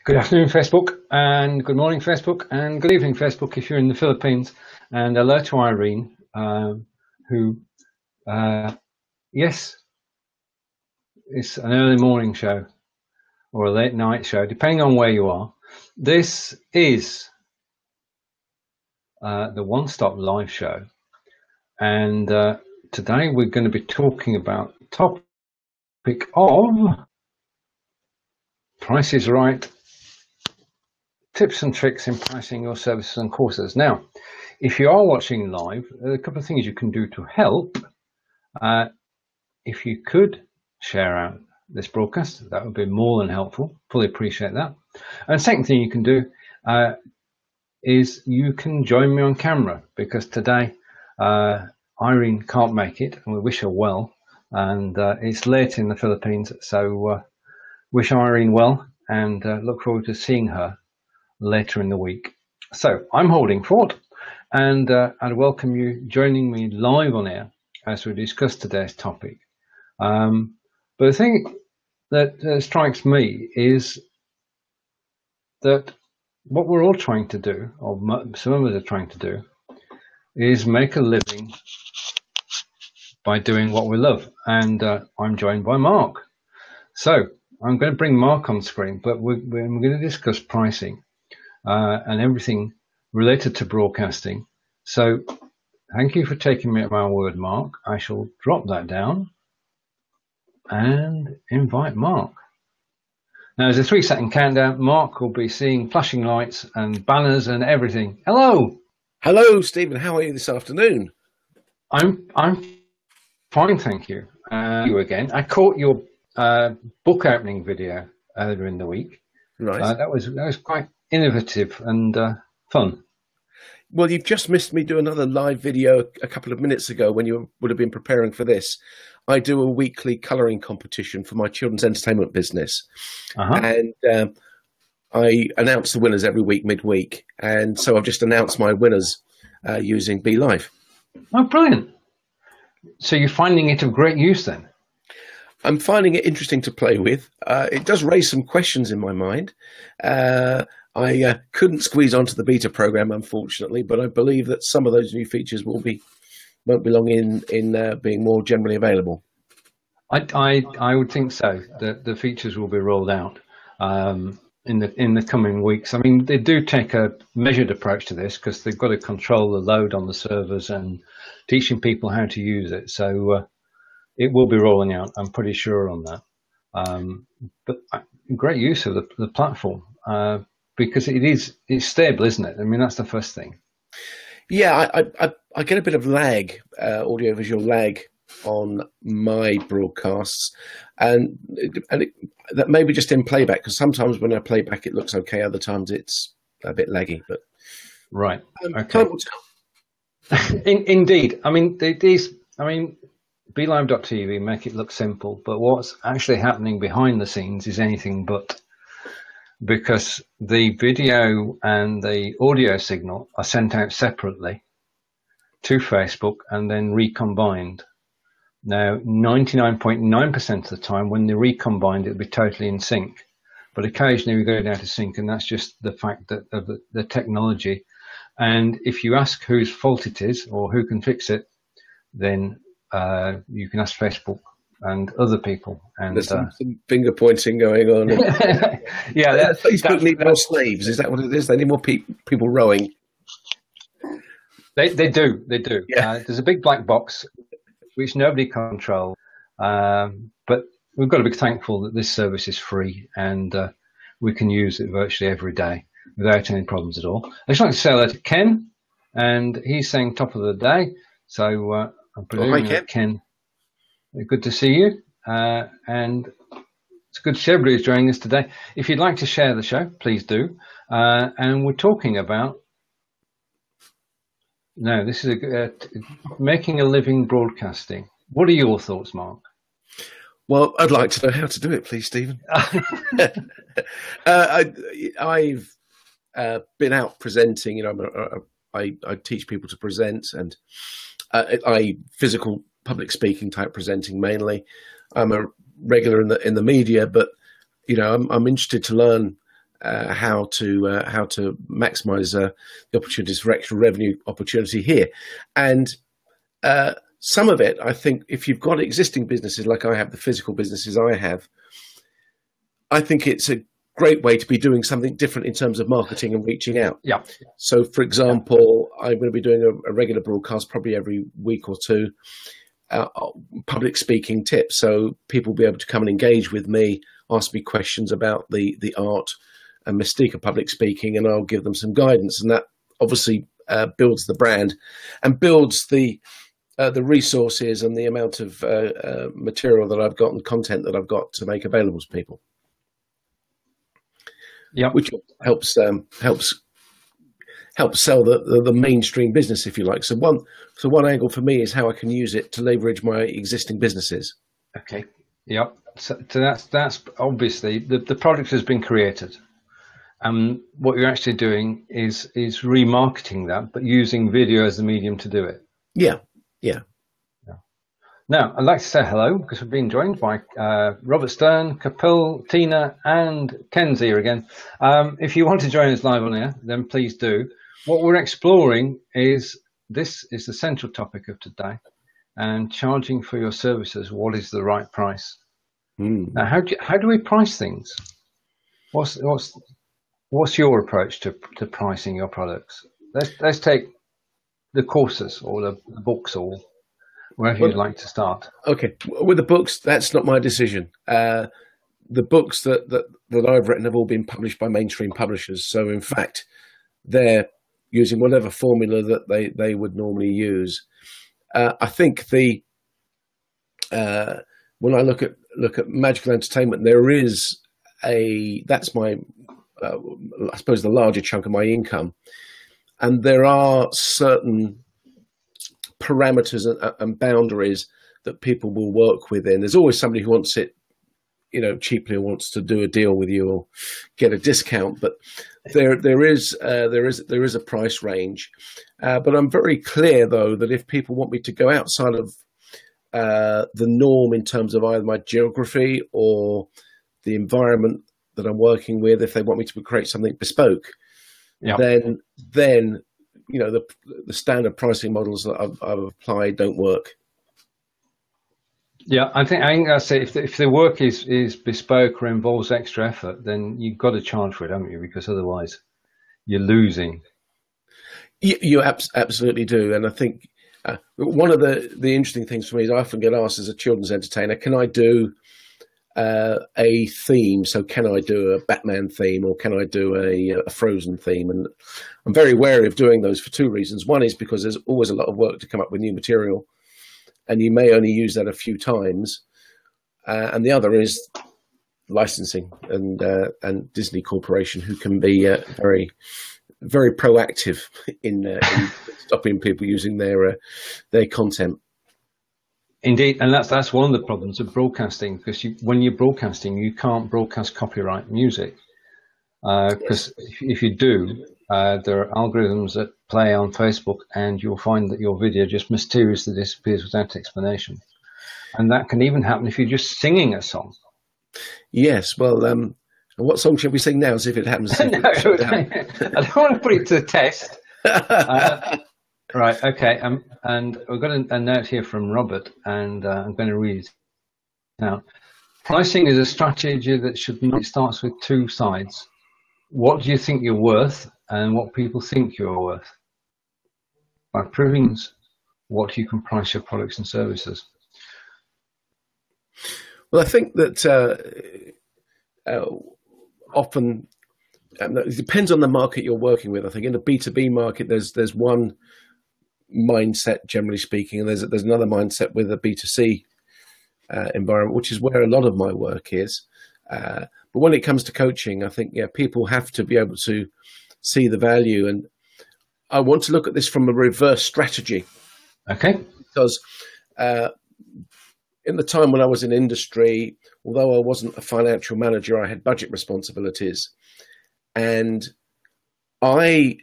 Good afternoon, Facebook, and good morning, Facebook, and good evening, Facebook, if you're in the Philippines. And hello to Irene, who, yes, it's an early morning show or a late night show, depending on where you are. This is the OneStop.live show, and today we're going to be talking about the topic of Price is Right. Tips and tricks in pricing your services and courses. Now, if you are watching live, there are a couple of things you can do to help. If you could share out this broadcast, that would be more than helpful. Fully appreciate that. And the second thing you can do is you can join me on camera, because today Irene can't make it, and we wish her well. And it's late in the Philippines, so wish Irene well, and look forward to seeing her later in the week. So I'm holding fort, and I'd welcome you joining me live on air as we discuss today's topic. But the thing that strikes me is that what we're all trying to do, or some of us are trying to do, is make a living by doing what we love. And I'm joined by Marc. So I'm going to bring Marc on screen, but we're going to discuss pricing and everything related to broadcasting. So thank you for taking me at my word, Marc. I shall drop that down and invite Marc. Now, as a 3-second countdown, Marc will be seeing flashing lights and banners and everything. Hello. Hello, Stephen. How are you this afternoon? I'm fine, thank you. You again. I caught your book opening video earlier in the week. Right. That was quite innovative and fun. Well, you've just missed me do another live video a couple of minutes ago when you would have been preparing for this. I do a weekly colouring competition for my children's entertainment business. And I announce the winners every week, midweek. And so I've just announced my winners using BeLive. Oh, brilliant. So you're finding it of great use then? I'm finding it interesting to play with. It does raise some questions in my mind. I couldn't squeeze onto the beta program, unfortunately, but I believe that some of those new features won't be long in being more generally available. I would think so. The features will be rolled out in the coming weeks. I mean, they do take a measured approach to this, because they've got to control the load on the servers and teaching people how to use it. So it will be rolling out. I'm pretty sure on that. But great use of the platform. Because it's stable, isn't it? I mean, that's the first thing. Yeah, I get a bit of lag, audiovisual lag on my broadcasts, and that may be just in playback, because sometimes when I play back it looks okay, other times it's a bit laggy. But right, okay. Indeed, I mean BeLive.tv make it look simple, but what's actually happening behind the scenes is anything but. Because the video and the audio signal are sent out separately to Facebook and then recombined. Now, 99.9% of the time when they're recombined, it'll be totally in sync. But occasionally we go down to sync, and that's just the fact that of the technology. And if you ask whose fault it is or who can fix it, then you can ask Facebook and other people. And there's some finger pointing going on. Yeah, Facebook need more slaves. Is that what it is? They need more people rowing. They do. Yeah. There's a big black box which nobody controls, but we've got to be thankful that this service is free, and we can use it virtually every day without any problems at all. I just like to say hello to Ken, and he's saying top of the day. So I'm presuming that Ken. Good to see you, and it's good to see everybody who's joining us today. If you'd like to share the show, please do. And we're talking about this is making a living broadcasting. What are your thoughts, Marc? Well, I'd like to know how to do it, please, Stephen. I've been out presenting. You know, I teach people to present, and I physical public speaking type presenting mainly. I'm a regular in the media, but you know, I'm interested to learn how to maximize the opportunities for extra revenue opportunity here. And some of it, I think, if you've got existing businesses like I have, the physical businesses I have, I think it's a great way to be doing something different in terms of marketing and reaching out. Yeah. So, for example, I'm going to be doing a regular broadcast probably every week or two, public speaking tips. So people will be able to come and engage with me, ask me questions about the art and mystique of public speaking, and I'll give them some guidance. And that obviously builds the brand and builds the resources and the amount of material that I've got and content that I've got to make available to people. Yeah, which helps sell the mainstream business, if you like. So one angle for me is how I can use it to leverage my existing businesses. Okay. Yep. So that's obviously the product has been created. What you're actually doing is remarketing that, but using video as the medium to do it. Yeah. Now, I'd like to say hello because we've been joined by Robert Stern, Kapil, Tina, and Ken's here again. If you want to join us live on air, then please do. What we're exploring is this is the central topic of today, and charging for your services. What is the right price? Now, how do we price things? What's your approach to pricing your products? Let's take the courses or the books or wherever you'd like to start. Okay, with the books, that's not my decision. The books that I've written have all been published by mainstream publishers. So in fact, they're using whatever formula that they would normally use. I think when I look at magical entertainment, there is that's my I suppose the larger chunk of my income, and there are certain parameters and boundaries that people will work within. There's always somebody who wants it, cheaply, or wants to do a deal with you or get a discount. But there is a price range. But I'm very clear though that if people want me to go outside of the norm in terms of either my geography or the environment that I'm working with, if they want me to create something bespoke, then the standard pricing models that I've applied don't work. Yeah, I think that's it. If the work is bespoke or involves extra effort, then you've got to charge for it, haven't you? Because otherwise, you're losing. You absolutely do, and I think one of the interesting things for me is I often get asked as a children's entertainer, can I do a theme? So can I do a Batman theme, or can I do a Frozen theme? And I'm very wary of doing those for two reasons. One is because there's always a lot of work to come up with new material, and you may only use that a few times. And the other is licensing and Disney Corporation, who can be very, very proactive in stopping people using their content. Indeed, and that's one of the problems of broadcasting, because when you're broadcasting, you can't broadcast copyright music, because if you do, there are algorithms that play on Facebook, and you'll find that your video just mysteriously disappears without explanation. And that can even happen if you're just singing a song. Yes, well, what song should we sing now? See if it happens. No, I don't want to put it to the test. Right, okay, and we've got a note here from Robert, and I'm going to read it now. Pricing is a strategy that should not. It starts with two sides. What do you think you're worth, and what people think you're worth? By proving what you can price your products and services. Well, I think that often it depends on the market you're working with. I think in the B2B market, there's one mindset, generally speaking, and there's another mindset with a B2C environment, which is where a lot of my work is. But when it comes to coaching, I think people have to be able to see the value, and I want to look at this from a reverse strategy. Okay. Because in the time when I was in industry, although I wasn't a financial manager, I had budget responsibilities, and I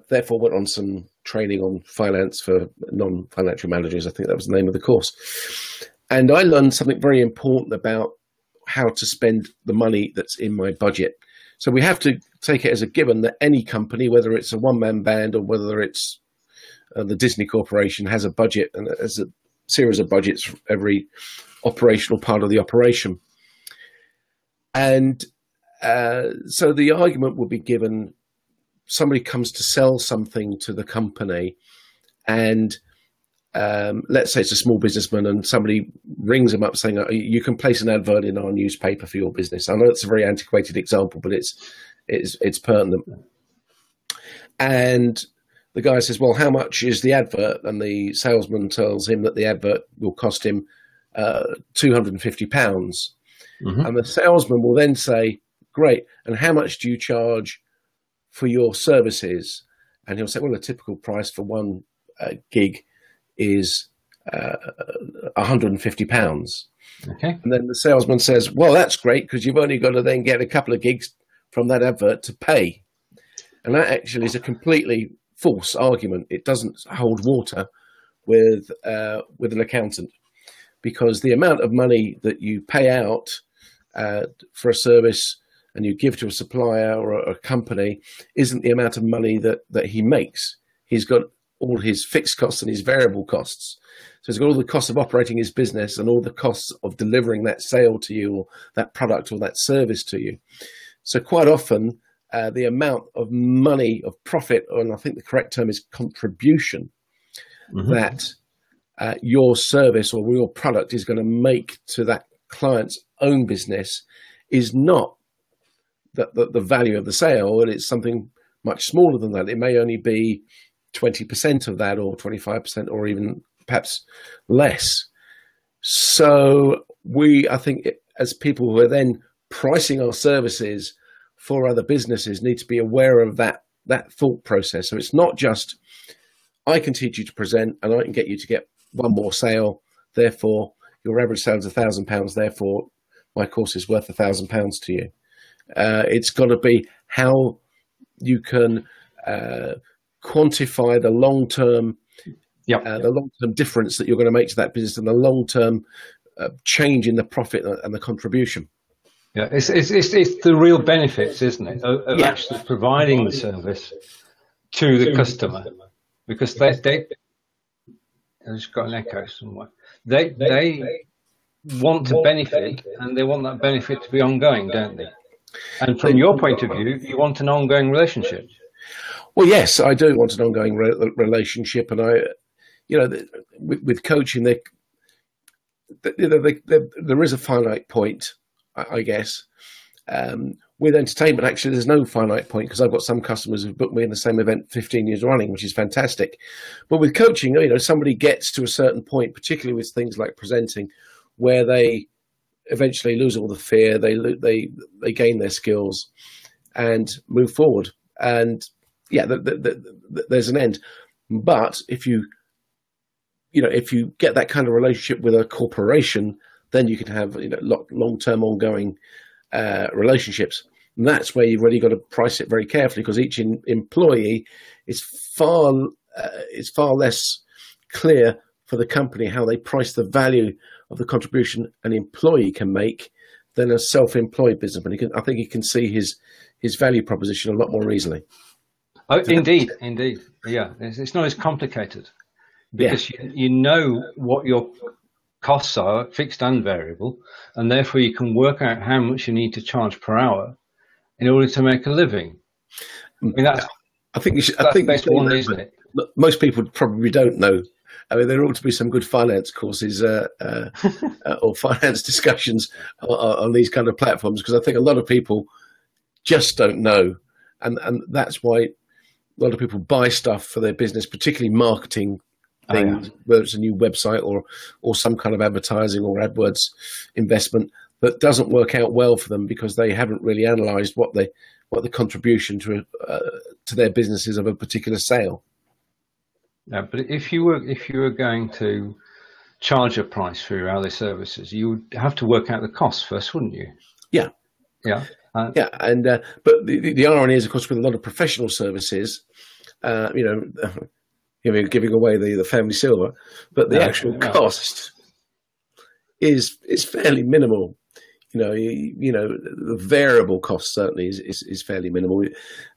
therefore went on some training on finance for non-financial managers. I think that was the name of the course. And I learned something very important about how to spend the money that's in my budget. So we have to take it as a given that any company, whether it's a one-man band or whether it's the Disney Corporation, has a budget and has a series of budgets for every operational part of the operation. And so the argument would be given, somebody comes to sell something to the company, and let's say it's a small businessman, and somebody rings them up saying, you can place an advert in our newspaper for your business. I know it's a very antiquated example, but it's pertinent. And the guy says, well, how much is the advert? And the salesman tells him that the advert will cost him £250. Mm-hmm. And the salesman will then say, great, and how much do you charge for your services? And he'll say, well, the typical price for one gig is £150. Okay. And then the salesman says, well, that's great, because you've only got to then get a couple of gigs from that advert to pay. And that actually is a completely false argument. It doesn't hold water with an accountant, because the amount of money that you pay out for a service and you give to a supplier or a company isn't the amount of money that he makes. He's got all his fixed costs and his variable costs. So he's got all the costs of operating his business and all the costs of delivering that sale to you, or that product or that service to you. So quite often, the amount of money, of profit, and I think the correct term is contribution, mm-hmm. that your service or your product is going to make to that client's own business is not the value of the sale, and it's something much smaller than that. It may only be 20% of that, or 25%, or even perhaps less. So I think as people who are then pricing our services for other businesses, need to be aware of that thought process. So it's not just, I can teach you to present and I can get you to get one more sale, therefore your average sale is £1,000, therefore my course is worth £1,000 to you. It's got to be how you can quantify the long-term difference that you're going to make to that business, and the long-term change in the profit and the contribution. Yeah, it's the real benefits, isn't it, of actually providing the service to the customer, because they I've just got an echo somewhere. They want to benefit, and they want that benefit to be ongoing, don't they? And from your point of view, you want an ongoing relationship. Well, yes, I do want an ongoing relationship, and with coaching, there is a finite point, I guess. With entertainment, actually, there's no finite point, because I've got some customers who've booked me in the same event 15 years running, which is fantastic. But with coaching, somebody gets to a certain point, particularly with things like presenting, where they eventually lose all the fear, they gain their skills and move forward. And there's an end. But if you get that kind of relationship with a corporation, then you can have long-term ongoing relationships. And that's where you've really got to price it very carefully, because each employee is far less clear for the company how they price the value of the contribution an employee can make than a self-employed businessman. I think he can see his value proposition a lot more easily. Oh, indeed. Yeah, it's not as complicated, because you know what your costs are, fixed and variable, and therefore you can work out how much you need to charge per hour in order to make a living. I mean, that's the best one, isn't it? Most people probably don't know. I mean, there ought to be some good finance courses or finance discussions on these kind of platforms, because I think a lot of people just don't know, and that's why a lot of people buy stuff for their business, particularly marketing things, whether it's a new website or some kind of advertising or AdWords investment that doesn't work out well for them, because they haven't really analysed what the contribution to their business is of a particular sale. Yeah, but if you were going to charge a price for your other services, you would have to work out the costs first, wouldn't you? Yeah. But the irony is, of course, with a lot of professional services, giving away the family silver, but the actual cost is fairly minimal. The variable cost certainly is fairly minimal,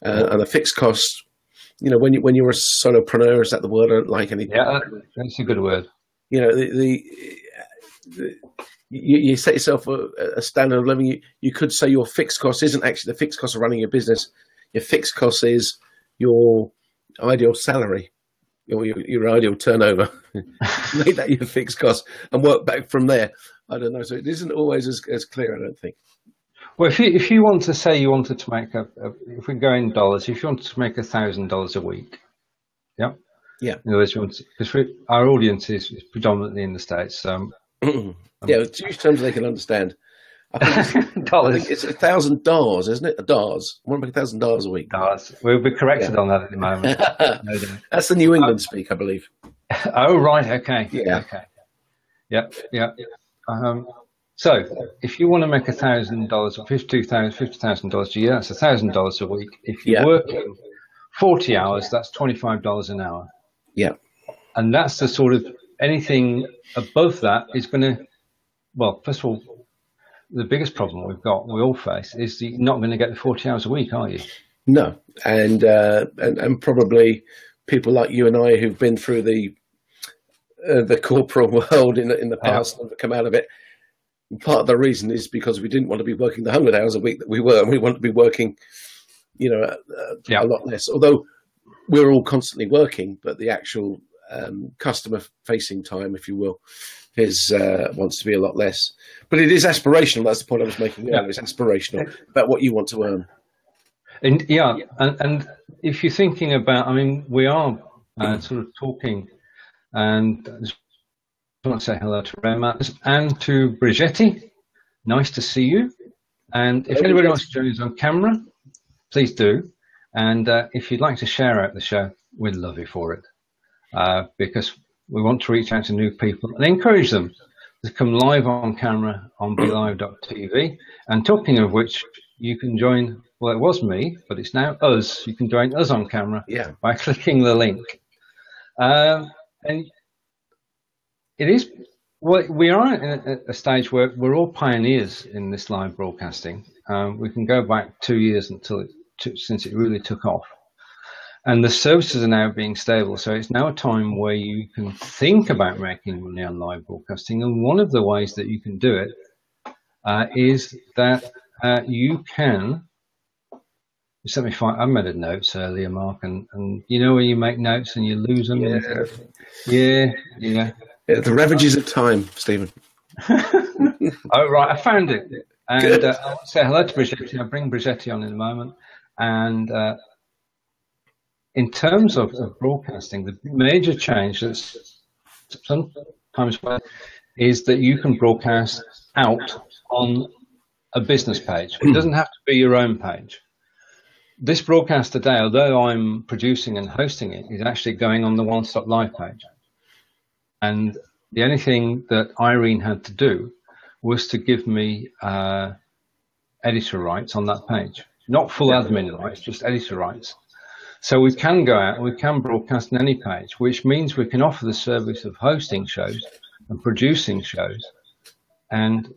and the fixed cost. When you're a solopreneur, is that the word I don't like anything? Yeah, that's a good word. You set yourself a standard of living. You could say your fixed cost isn't actually the fixed cost of running your business. Your fixed cost is your ideal salary, your ideal turnover. Make that your fixed cost and work back from there. I don't know. So it isn't always as clear, I don't think. Well, if you want to say you wanted to make if we go in dollars, if you wanted to make $1,000 a week, yeah. In other words, because our audience is predominantly in the States, so it's huge terms they can understand. I think dollars. It's $1,000, isn't it? A dollars. I want to make $1,000 a week. Dollars. We'll be corrected on that at the moment. No doubt. That's the New England speak, I believe. Oh, right. Okay. Yeah. Okay. Yep. So if you want to make $1,000 or $50,000 a year, that's $1,000 a week. If you're working 40 hours, that's $25 an hour. Yeah. And that's the sort of anything above that is going to, well, first of all, the biggest problem we all face is you're not going to get the 40 hours a week, are you? No. And probably people like you and I who've been through the corporate world in the past and come out of it. Part of the reason is because we didn't want to be working the 100 hours a week that we were, and we want to be working, a lot less. Although we're all constantly working, but the actual customer-facing time, if you will, wants to be a lot less. But it is aspirational. That's the point I was making earlier. It's aspirational about what you want to earn. And and if you're thinking about, we are sort of talking, and I want to say hello to Remat and to Bridgetti. Nice to see you. And if anybody wants to join us on camera, please do. And if you'd like to share out the show, we'd love you for it. Because we want to reach out to new people and encourage them to come live on camera on BeLive.tv. And talking of which, you can join, well, it was me, but it's now us. You can join us on camera by clicking the link. And it is, well, we are at a stage where we're all pioneers in this live broadcasting. We can go back 2 years since it really took off. And the services are now being stable. So it's now a time where you can think about making money on live broadcasting. And one of the ways that you can do it is that you can, just let me find, I made a notes earlier, Mark, and you know when you make notes and you lose them? Yeah. The ravages of time, Stephen. Oh, right, I found it. And I'll say hello to Bridgetti. I'll bring Bridgetti on in a moment. And in terms of broadcasting, the major change that's sometimes is that you can broadcast out on a business page. It doesn't have to be your own page. This broadcast today, although I'm producing and hosting it, is actually going on the OneStop.live page. And the only thing that Irene had to do was to give me editor rights on that page. Not full admin rights, just editor rights. So we can go out and we can broadcast on any page, which means we can offer the service of hosting shows and producing shows. And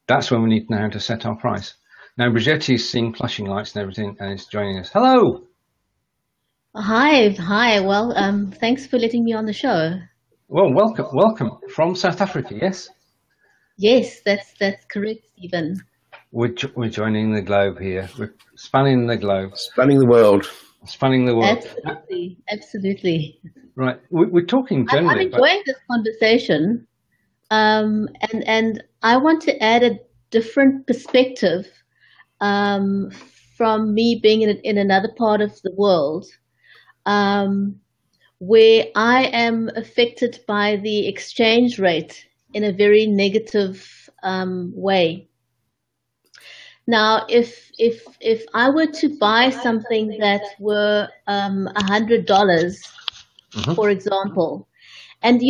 that's when we need to know how to set our price. Now, Bridgetti is seeing flashing lights and everything and is joining us. Hello. Hi. Well, thanks for letting me on the show. Well, welcome from South Africa, yes? Yes, that's correct, Stephen. We're joining the globe here. We're spanning the globe. Spanning the world. Spanning the world. Absolutely. Right. We're talking generally. I'm enjoying this conversation, and I want to add a different perspective from me being in another part of the world, where I am affected by the exchange rate in a very negative way. Now, if I were to buy something that were $100, for example, and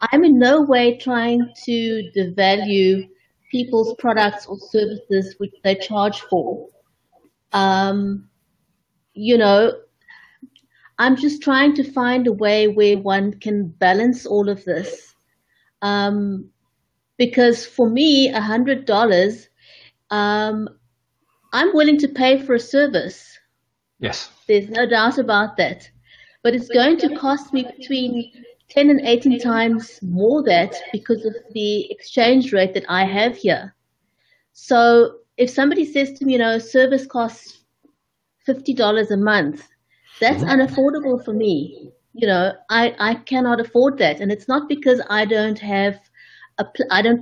I'm in no way trying to devalue people's products or services which they charge for. I'm just trying to find a way where one can balance all of this. Because for me, $100 I'm willing to pay for a service. Yes. There's no doubt about that. But it's going to cost me between 10 and 18 times more that because of the exchange rate that I have here. So if somebody says to me, service costs $50 a month, that's unaffordable for me. I cannot afford that. And it's not because I don't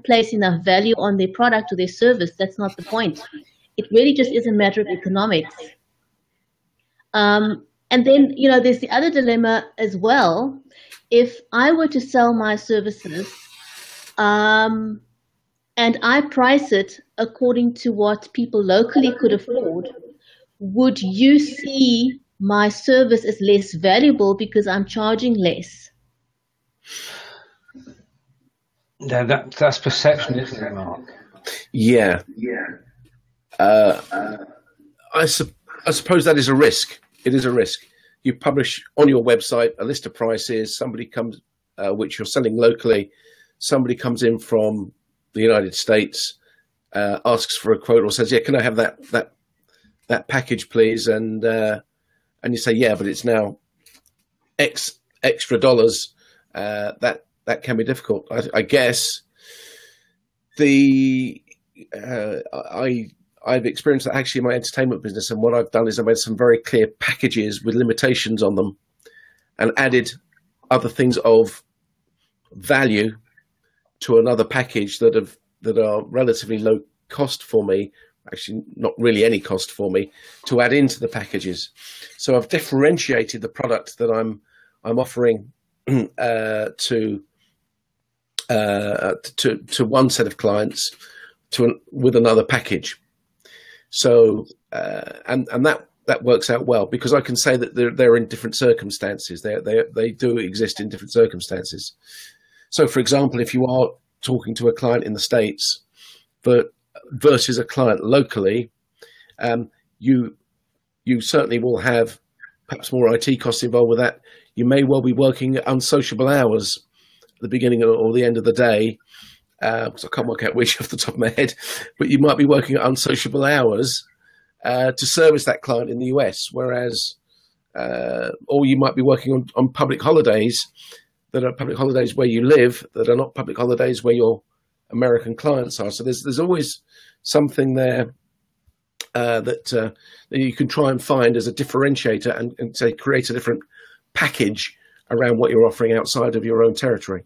place enough value on their product or their service. That's not the point. It really just is a matter of economics. And then, there's the other dilemma as well. If I were to sell my services, and I price it according to what people locally could afford, would you see my service as less valuable because I'm charging less? Yeah, that's perception, isn't it, Mark? Yeah. I suppose that is a risk. It is a risk. You publish on your website a list of prices. Somebody comes, which you're selling locally. Somebody comes in from the United States, asks for a quote, or says, "Yeah, can I have that package, please?" And you say, "Yeah, but it's now X extra dollars." That can be difficult. I guess I've experienced that actually in my entertainment business, and what I've done is I've made some very clear packages with limitations on them and added other things of value to another package that are relatively low cost for me, actually not really any cost for me, to add into the packages. So I've differentiated the product that I'm offering to one set of clients with another package. So and that works out well because I can say that they're in different circumstances. They do exist in different circumstances. So, for example, if you are talking to a client in the States, but versus a client locally, you certainly will have perhaps more IT costs involved with that. You may well be working at unsociable hours at the beginning or the end of the day. Because I can't work out which off the top of my head, but you might be working at unsociable hours to service that client in the US, whereas, or you might be working on public holidays that are public holidays where you live that are not public holidays where your American clients are. So there's always something there that you can try and find as a differentiator and say create a different package around what you're offering outside of your own territory.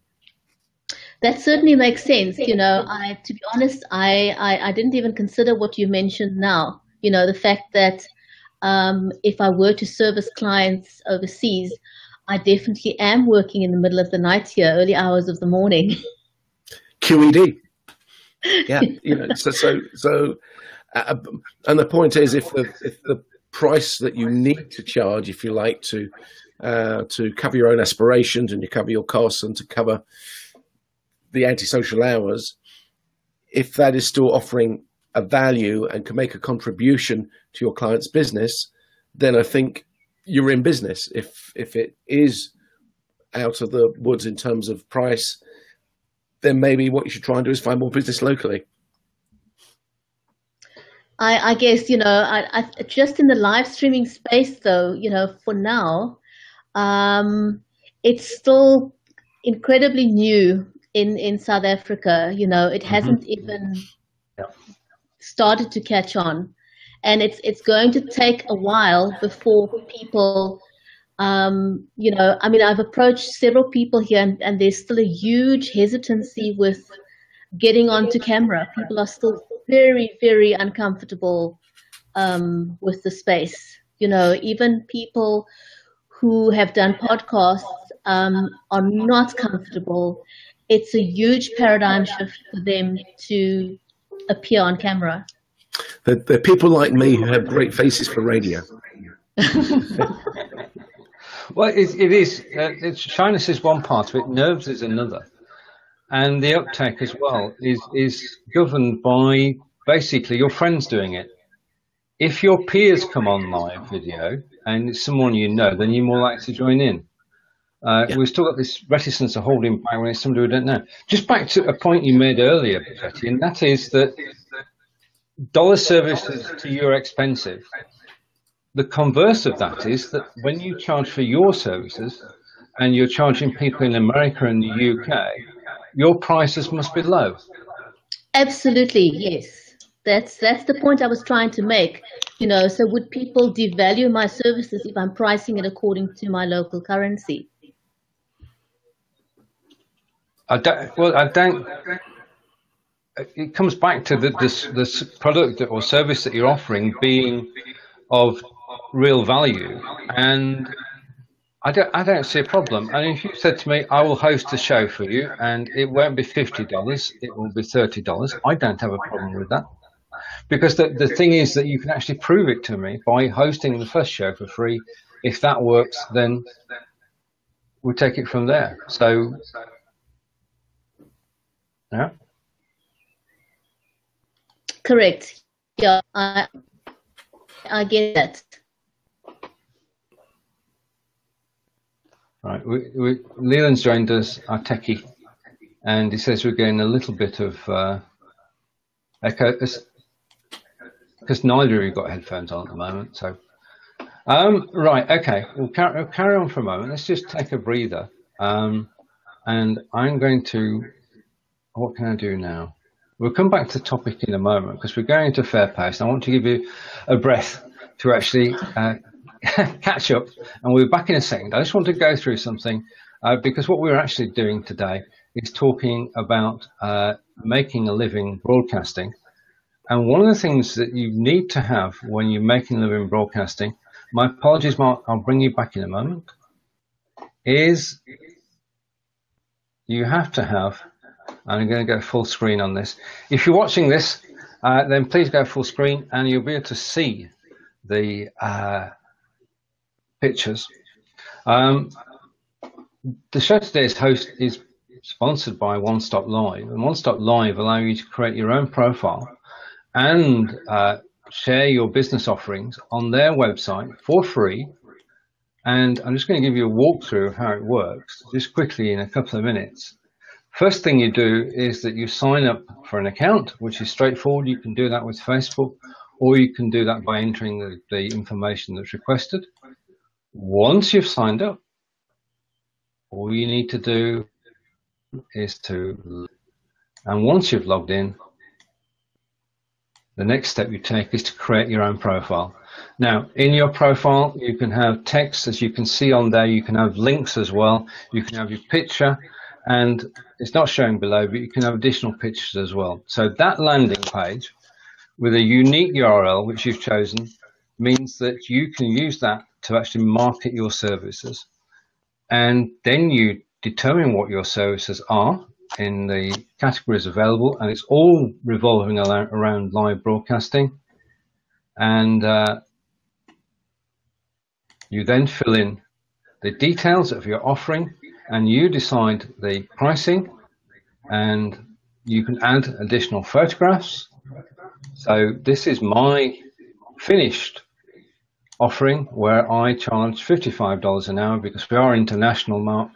That certainly makes sense. To be honest, I didn't even consider what you mentioned now. The fact that if I were to service clients overseas, I definitely am working in the middle of the night here, early hours of the morning. QED. Yeah. So and the point is, if the price that you need to charge, if you like, to cover your own aspirations and you cover your costs and to cover the antisocial hours, if that is still offering a value and can make a contribution to your client's business, then I think you're in business. If it is out of the woods in terms of price, then maybe what you should try and do is find more business locally. I guess, I just in the live streaming space though, for now, it's still incredibly new in South Africa. It hasn't even started to catch on, and it's going to take a while before people, I've approached several people here, and there's still a huge hesitancy with getting onto camera. People are still very, very uncomfortable with the space. Even people who have done podcasts are not comfortable. It's a huge paradigm shift for them to appear on camera. There are people like me who have great faces for radio. Well, it is. Shyness is one part of it. Nerves is another. And the uptake as well is governed by basically your friends doing it. If your peers come on live video and it's someone you know, then you're more likely to join in. We've still got this reticence of holding back when it's somebody we don't know. Just back to a point you made earlier, Bridgetti, and that is that dollar services to you are expensive. The converse of that is that when you charge for your services and you're charging people in America and the UK, your prices must be low. Absolutely, yes. That's the point I was trying to make. You know, so would people devalue my services if I'm pricing it according to my local currency? I don't. It comes back to this product or service that you're offering being of real value, and I don't see a problem. And if you said to me, I will host a show for you and it won't be $50, it will be $30, I don't have a problem with that. Because the thing is that you can actually prove it to me by hosting the first show for free. If that works, then we'll take it from there. So, yeah. Correct. Yeah, I get that. Right, Leland's joined us, our techie, and he says we're getting a little bit of echo, because neither of you got headphones on at the moment. So, right, okay, we'll carry on for a moment. Let's just take a breather, and I'm going to, what can I do now? We'll come back to the topic in a moment because we're going to fair pace. I want to give you a breath to actually catch up, and we'll be back in a second. I just want to go through something because what we're actually doing today is talking about making a living broadcasting. And one of the things that you need to have when you're making a living broadcasting, my apologies, Mark, I'll bring you back in a moment, is you have to have, and I'm going to go full screen on this. If you're watching this, then please go full screen and you'll be able to see the pictures. The show today is sponsored by OneStop.live, and OneStop.live allow you to create your own profile and share your business offerings on their website for free. And I'm just going to give you a walkthrough of how it works, just quickly in a couple of minutes. First thing you do is that you sign up for an account, which is straightforward. You can do that with Facebook, or you can do that by entering the information that's requested. Once you've signed up, all you need to do is and once you've logged in, the next step you take is to create your own profile. Now, in your profile, you can have text, as you can see on there. You can have links as well. You can have your picture, and it's not showing below, but you can have additional pictures as well. So that landing page with a unique URL, which you've chosen, means that you can use that to actually market your services. And then you determine what your services are in the categories available, and it's all revolving around live broadcasting. And you then fill in the details of your offering, and you decide the pricing, and you can add additional photographs. So this is my finished offering where I charge $55 an hour because we are international, Mark.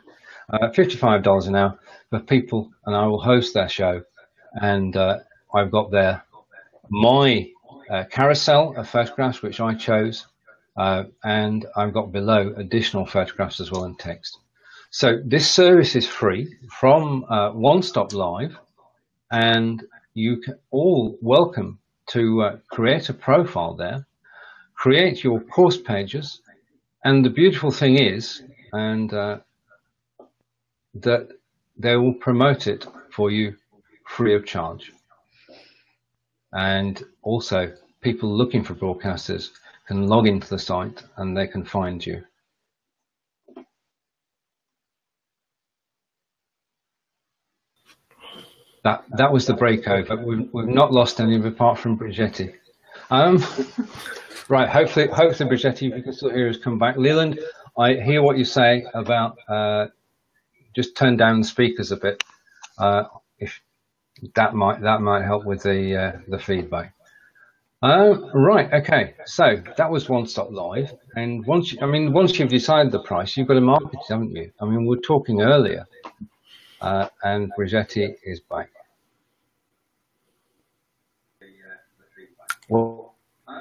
$55 an hour for people, and I will host their show. And I've got there my carousel of photographs, which I chose, and I've got below additional photographs as well and text. So this service is free from OneStop.live, and you can all welcome to create a profile there, create your course pages, and the beautiful thing is, and that they will promote it for you free of charge. And also, people looking for broadcasters can log into the site and they can find you. That was the breakover. We've not lost any apart from Bridgetti. Right, hopefully Bridgetti, if you can still hear us, come back. Leland, I hear what you say about just turn down the speakers a bit. If that might help with the feedback. Right, okay. So that was OneStop.live, and once you've decided the price, you've got to market it, haven't you? I mean, we were talking earlier, and Bridgetti is back.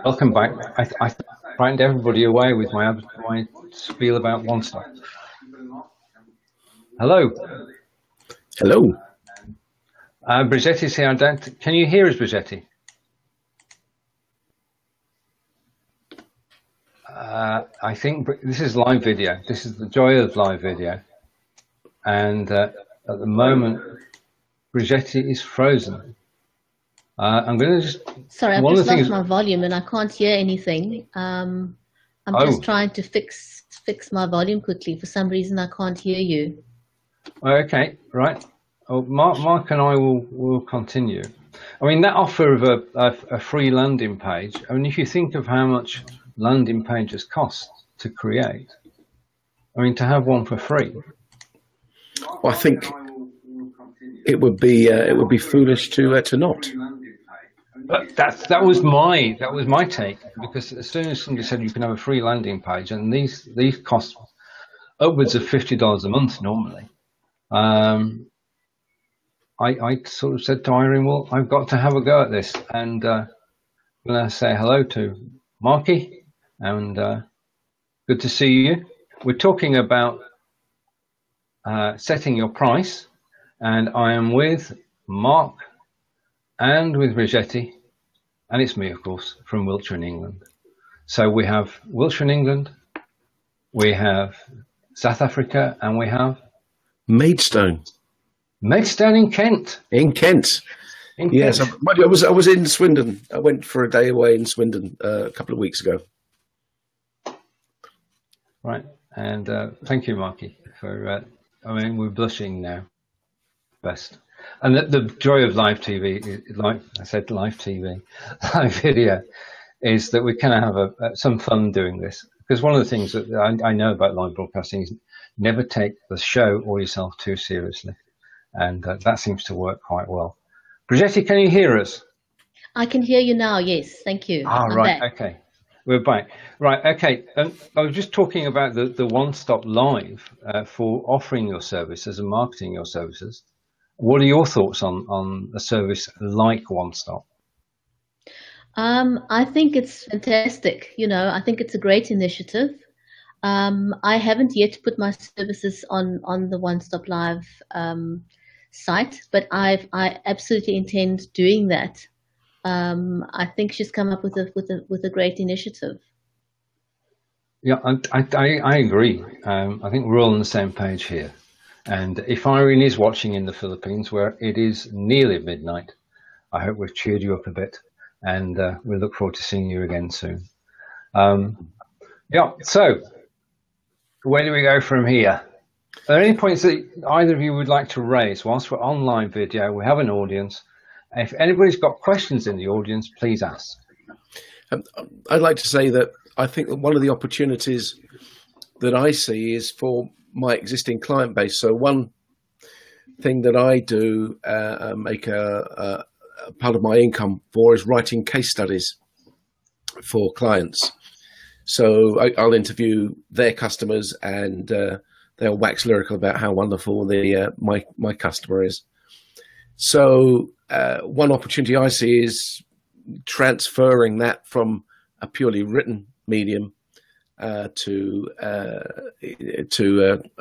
welcome back. I frightened everybody away with my spiel about OneStop. Hello. Hello. Bridgetti's here. Can you hear us, Bridgetti? I think this is live video. This is the joy of live video. And at the moment, Bridgetti is frozen. I'm going to just... Sorry, I've just lost my volume and I can't hear anything. I'm just trying to fix my volume quickly. For some reason, I can't hear you. Okay, right. Oh, Marc and I will continue. I mean, that offer of a free landing page, I mean, if you think of how much landing pages cost to create, I mean, to have one for free. Well, I think it would be foolish to not. But that was my take, because as soon as somebody said you can have a free landing page, and these cost upwards of $50 a month normally, I sort of said to Irene, well, I've got to have a go at this, and I'm going to say hello to Marky, and good to see you. We're talking about setting your price, and I am with Marc and with Bridgetti, and it's me, of course, from Wiltshire in England. So we have Wiltshire in England, we have South Africa, and we have Maidstone. Maidstone in Kent. In Kent. Yes, I was in Swindon. I went for a day away in Swindon a couple of weeks ago. Right, and thank you, Marky, for. I mean, we're blushing now. Best, and the joy of live TV, like I said, live TV, live video, is that we can have some fun doing this. Because one of the things that I know about live broadcasting is never take the show or yourself too seriously. And that seems to work quite well. Bridgetti, can you hear us? I can hear you now, yes. Thank you. Right, okay. We're back. Right, okay. I was just talking about the OneStop.live for offering your services and marketing your services. What are your thoughts on a service like OneStop? I think it's fantastic. I think it's a great initiative. I haven't yet put my services on the OneStop.live site, but I absolutely intend doing that. I think she's come up with a great initiative. Yeah, I agree. I think we're all on the same page here. And if Irene is watching in the Philippines, where it is nearly midnight, I hope we've cheered you up a bit, and we look forward to seeing you again soon. Yeah, so where do we go from here? Are there any points that either of you would like to raise whilst we're on live video? We have an audience. If anybody's got questions in the audience, please ask. I'd like to say that I think that one of the opportunities that I see is for my existing client base. So one thing that I do make a part of my income for is writing case studies for clients. So I'll interview their customers, and they'll wax lyrical about how wonderful my customer is. So one opportunity I see is transferring that from a purely written medium to a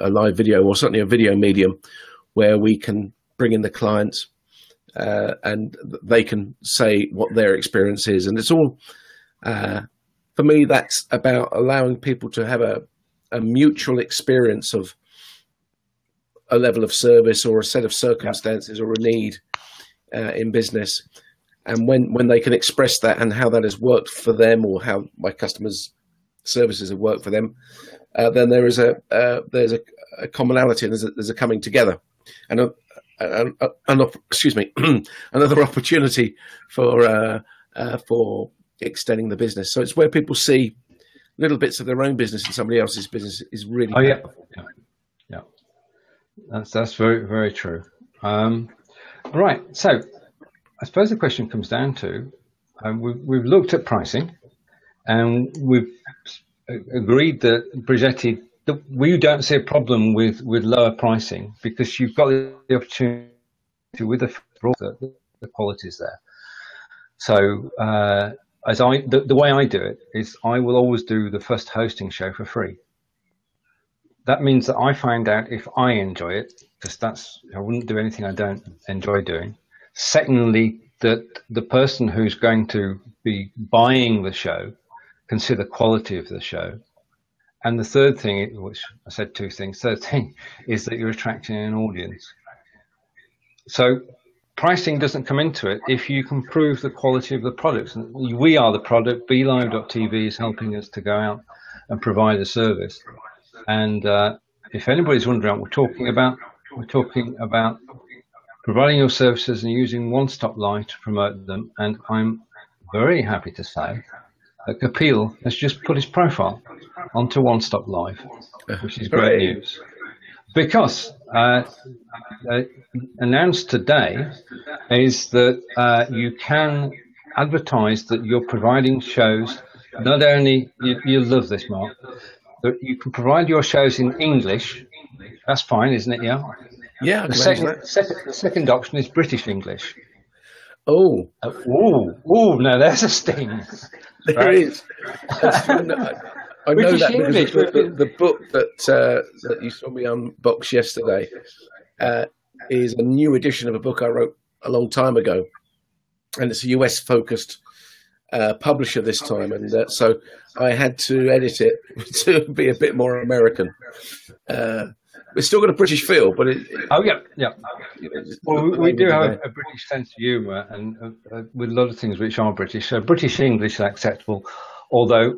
live video, or certainly a video medium, where we can bring in the clients and they can say what their experience is. And it's all, for me, that's about allowing people to have a mutual experience of a level of service or a set of circumstances or a need in business. And when they can express that and how that has worked for them, or how my customers' services have worked for them, then there's a commonality, and there's a coming together, and excuse me, another opportunity for extending the business. So it's where people see little bits of their own business in somebody else's business is really powerful. Yeah. That's very, very true. Right. So I suppose the question comes down to, we've looked at pricing, and we've agreed that, Bridgetti, that we don't see a problem with lower pricing, because you've got the opportunity with the quality is there. So the way I do it is I will always do the first hosting show for free. That means that I find out if I enjoy it, because I wouldn't do anything I don't enjoy doing. Secondly, that the person who's going to be buying the show can see the quality of the show. And the third thing, which I said two things, third thing is that you're attracting an audience. So pricing doesn't come into it if you can prove the quality of the products. And we are the product. BeLive.tv is helping us to go out and provide a service. And if anybody's wondering what we're talking about providing your services and using OneStop.live to promote them. And I'm very happy to say that Kapil has just put his profile onto OneStop.live, which is great news. Because announced today is that you can advertise that you're providing shows. Not only, you'll love this, Mark, that you can provide your shows in English. That's fine, isn't it? Yeah. Yeah. The second option is British English. Oh. Now there's a sting. There is. I know that because the book that you saw me unbox yesterday is a new edition of a book I wrote a long time ago, and it's a US-focused publisher this time, and so I had to edit it to be a bit more American. It's still got a British feel, but yeah. Well, we do have a British sense of humour, and with a lot of things which are British. So British English is acceptable, although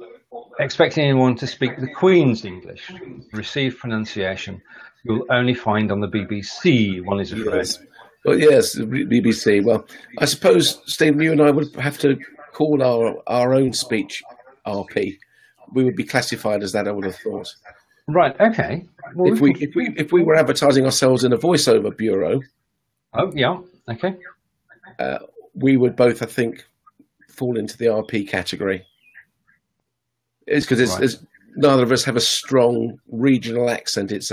expecting anyone to speak the Queen's English, received pronunciation, you'll only find on the BBC, one is afraid. Yes. Well, yes, the BBC. Well, I suppose, Stephen, you and I would have to call our own speech RP. We would be classified as that, I would have thought. Right, okay. Well, if we were advertising ourselves in a voiceover bureau. Oh, yeah, okay. We would both, I think, fall into the RP category. It's because neither of us have a strong regional accent. It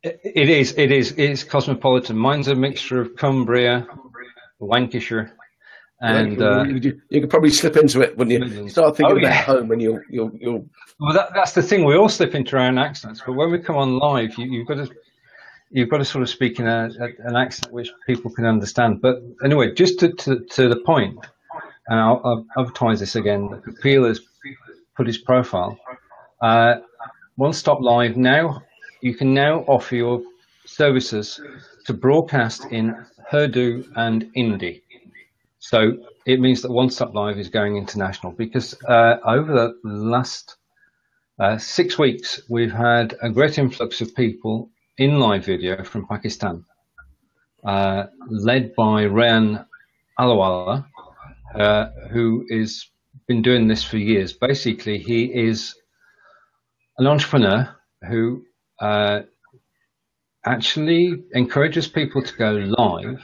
is cosmopolitan. Mine's a mixture of Cumbria, Lancashire, and you could probably slip into it when you start thinking about home, and you'll. Well, that's the thing. We all slip into our own accents, but when we come on live, you've got to sort of speak in an accent which people can understand. But anyway, just to the point, and I'll advertise this again. Kapil has put his profile. OneStop.live now. You can now offer your services to broadcast in Urdu and Hindi. So it means that OneStop.live is going international, because over the last 6 weeks, we've had a great influx of people in live video from Pakistan, led by Rayan Alawala, who has been doing this for years. Basically, he is an entrepreneur who actually encourages people to go live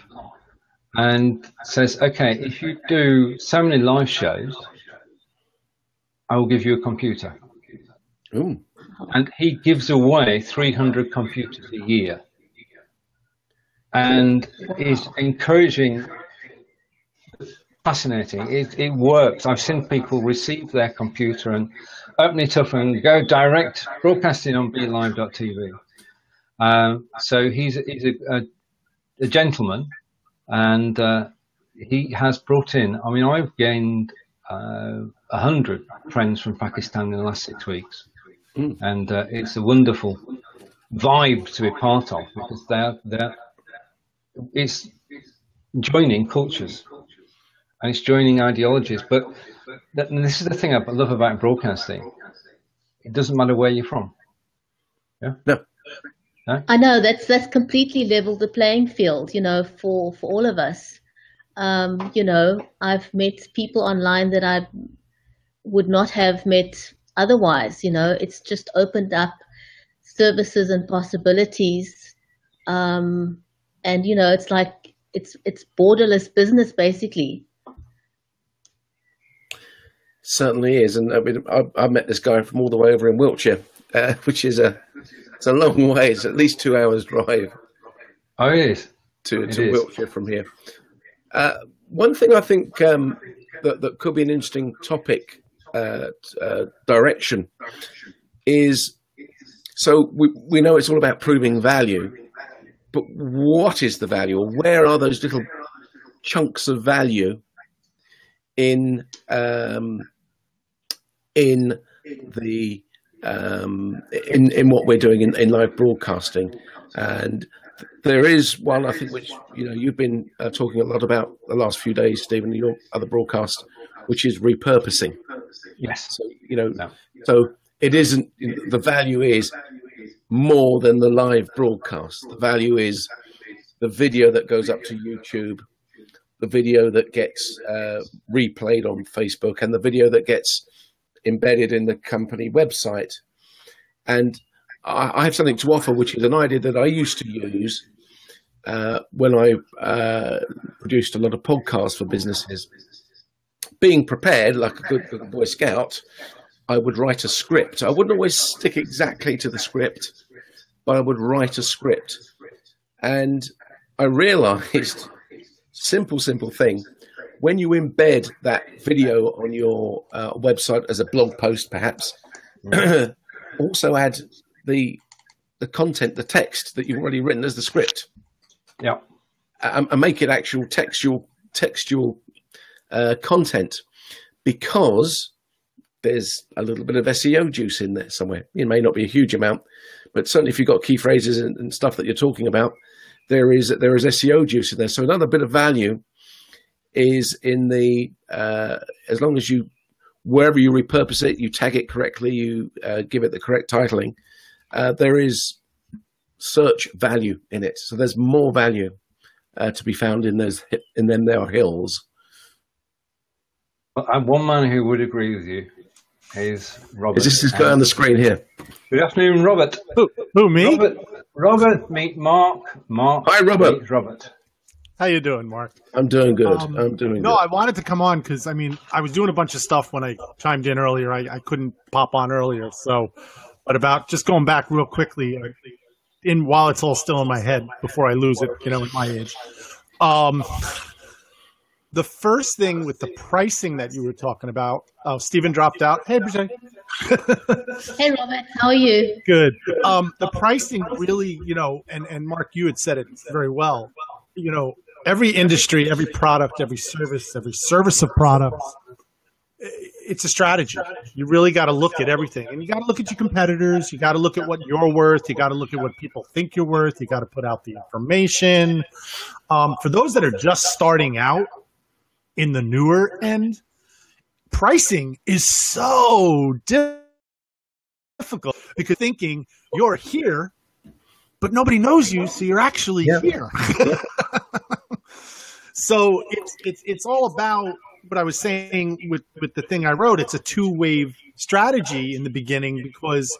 and says, okay, if you do so many live shows, I will give you a computer. Ooh. And he gives away 300 computers a year, and is encouraging. Fascinating. It works. I've seen people receive their computer and open it up and go direct broadcasting on BeLive.tv. So he's a gentleman, and he has brought in. I mean, I've gained 100 friends from Pakistan in the last 6 weeks, and it's a wonderful vibe to be part of, because it's joining cultures. And it's joining ideologies. But this is the thing I love about broadcasting. It doesn't matter where you're from. Yeah? No. I know that's completely leveled the playing field, for all of us. I've met people online that I would not have met otherwise. It's just opened up services and possibilities. And it's like it's borderless business, basically. Certainly is, and I mean, I met this guy from all the way over in Wiltshire, which is it's a long way. It's at least 2 hours drive. Oh, it is. To Wiltshire from here. one thing I think that could be an interesting topic direction is, so we know it's all about proving value, but what is the value, or where are those little chunks of value in what we're doing in live broadcasting? And there is one, I think, which you've been talking a lot about the last few days, Stephen, in your other broadcast, which is repurposing. Yes. So so it isn't, the value is more than the live broadcast. The value is the video that goes up to YouTube, the video that gets replayed on Facebook, and the video that gets embedded in the company website. And I have something to offer, which is an idea that I used to use when I produced a lot of podcasts for businesses. Being prepared, like a good Boy Scout, I would write a script. I wouldn't always stick exactly to the script, but I would write a script. And I realized, simple thing, when you embed that video on your website as a blog post, perhaps, also add the content, the text that you've already written as the script. Yeah. And make it actual textual content, because there's a little bit of SEO juice in there somewhere. It may not be a huge amount, but certainly if you've got key phrases and stuff that you're talking about, there is SEO juice in there. So another bit of value is in the as long as wherever you repurpose it, you tag it correctly, you give it the correct titling, there is search value in it. So there's more value to be found in those, and then there are hills. Well, one man who would agree with you is Robert. Is this guy on the screen here? Good afternoon, Robert. Who, me? Robert, meet Mark. Hi, Robert. Meet Robert. How you doing, Mark? I'm doing good. I'm doing good. No, I wanted to come on because, I was doing a bunch of stuff when I chimed in earlier. I couldn't pop on earlier. So, but about just going back real quickly, while it's all still in my head before I lose it, at my age. The first thing with the pricing that you were talking about, Stephen dropped out. Hey, Bridgetti. Hey, Robert. How are you? Good. The pricing really, and Mark, you had said it very well. Every industry, every product, every service of products, it's a strategy. You really got to look at everything. And you got to look at your competitors. You got to look at what you're worth. You got to look at what people think you're worth. You got to put out the information. For those that are just starting out in the newer end, pricing is so difficult because thinking you're here, but nobody knows you, so you're actually here. So it's all about what I was saying with the thing I wrote. It's a two-wave strategy in the beginning because,